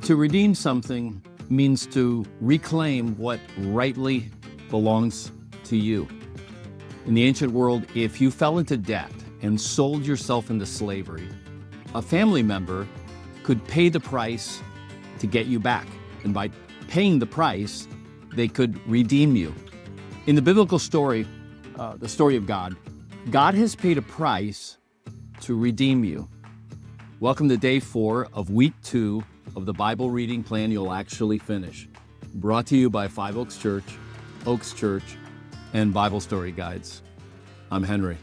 To redeem something means to reclaim what rightly belongs to you. In the ancient world, if you fell into debt and sold yourself into slavery, a family member could pay the price to get you back. And by paying the price, they could redeem you. In the biblical story, the story of God, God has paid a price to redeem you. Welcome to day 4 of week 2 of the Bible reading plan you'll actually finish. Brought to you by Five Oaks Church, and Bible Story Guides. I'm Henry.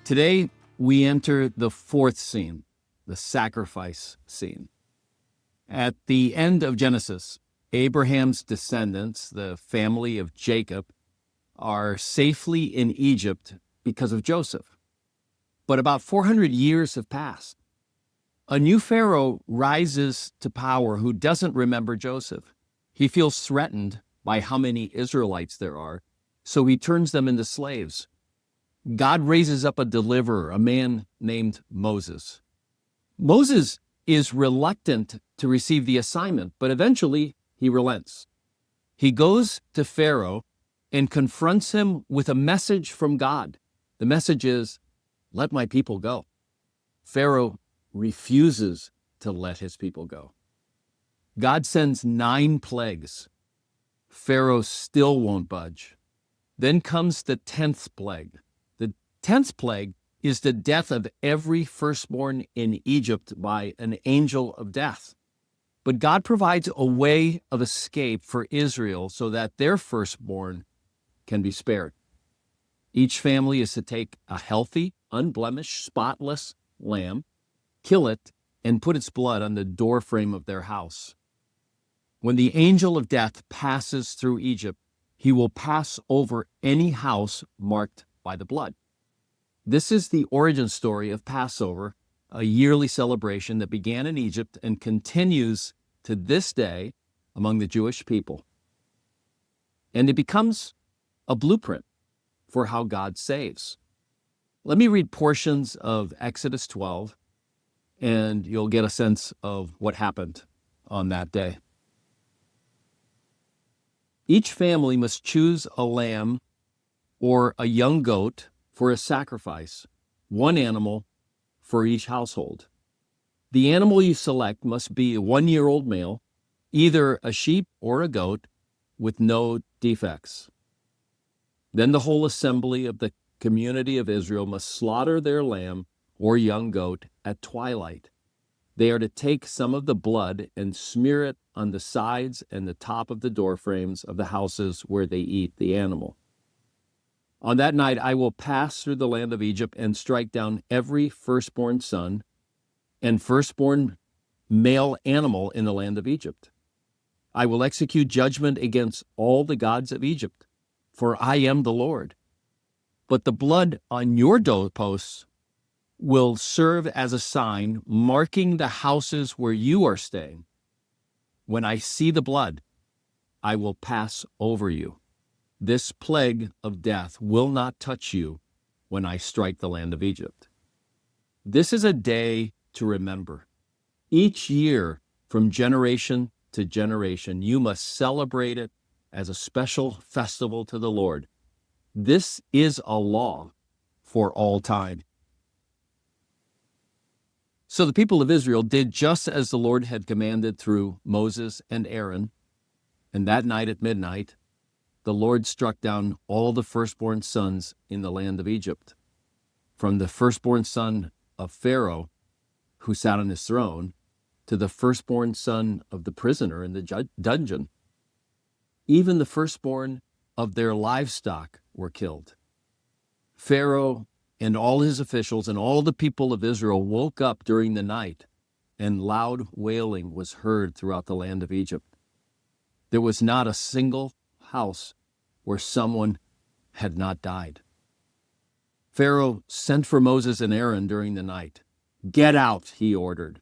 Today, we enter the 4th scene, the sacrifice scene. At the end of Genesis, Abraham's descendants, the family of Jacob, are safely in Egypt because of Joseph. But about 400 years have passed. A new Pharaoh rises to power who doesn't remember Joseph. He feels threatened by how many Israelites there are, so he turns them into slaves. God raises up a deliverer, a man named Moses. Moses is reluctant to receive the assignment, but eventually he relents. He goes to Pharaoh and confronts him with a message from God. The message is, "Let my people go." Pharaoh refuses to let his people go. God sends 9 plagues. Pharaoh still won't budge. Then comes the 10th plague. The 10th plague is the death of every firstborn in Egypt by an angel of death. But God provides a way of escape for Israel so that their firstborn can be spared. Each family is to take a healthy, unblemished, spotless lamb, kill it, and put its blood on the doorframe of their house. When the angel of death passes through Egypt, he will pass over any house marked by the blood. This is the origin story of Passover, a yearly celebration that began in Egypt and continues to this day among the Jewish people. And it becomes a blueprint for how God saves. Let me read portions of Exodus 12, and you'll get a sense of what happened on that day. Each family must choose a lamb or a young goat for a sacrifice, one animal for each household. The animal you select must be a 1-year-old male, either a sheep or a goat, with no defects. Then the whole assembly of the community of Israel must slaughter their lamb or young goat at twilight. They are to take some of the blood and smear it on the sides and the top of the door frames of the houses where they eat the animal. On that night I will pass through the land of Egypt and strike down every firstborn son and firstborn male animal in the land of Egypt. I will execute judgment against all the gods of Egypt, for I am the Lord. But the blood on your doorposts will serve as a sign marking the houses where you are staying. When I see the blood, I will pass over you. This plague of death will not touch you when I strike the land of Egypt. This is a day to remember. Each year, from generation to generation, you must celebrate it as a special festival to the Lord. This is a law for all time. So the people of Israel did just as the Lord had commanded through Moses and Aaron, and that night at midnight, the Lord struck down all the firstborn sons in the land of Egypt, from the firstborn son of Pharaoh, who sat on his throne, to the firstborn son of the prisoner in the dungeon. Even the firstborn of their livestock were killed. Pharaoh and all his officials and all the people of Israel woke up during the night, and loud wailing was heard throughout the land of Egypt. There was not a single house where someone had not died. Pharaoh sent for Moses and Aaron during the night. "Get out," he ordered.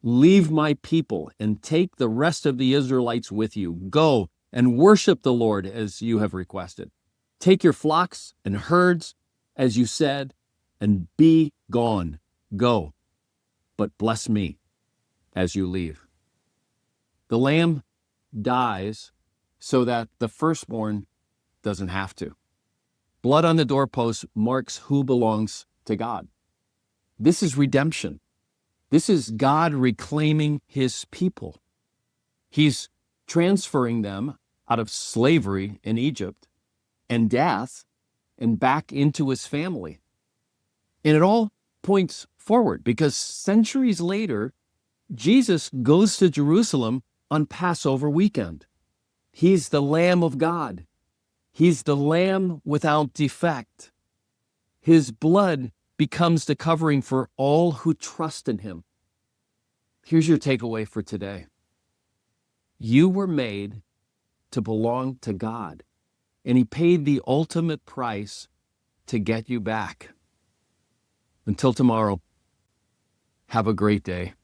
"Leave my people and take the rest of the Israelites with you. Go and worship the Lord as you have requested. Take your flocks and herds as you said, and be gone. Go, but bless me as you leave." The lamb dies so that the firstborn doesn't have to. Blood on the doorpost marks who belongs to God. This is redemption. This is God reclaiming his people. He's transferring them out of slavery in Egypt and death and back into his family. And it all points forward because centuries later, Jesus goes to Jerusalem on Passover weekend. He's the Lamb of God. He's the Lamb without defect. His blood becomes the covering for all who trust in him. Here's your takeaway for today. You were made to belong to God, and he paid the ultimate price to get you back. Until tomorrow, have a great day.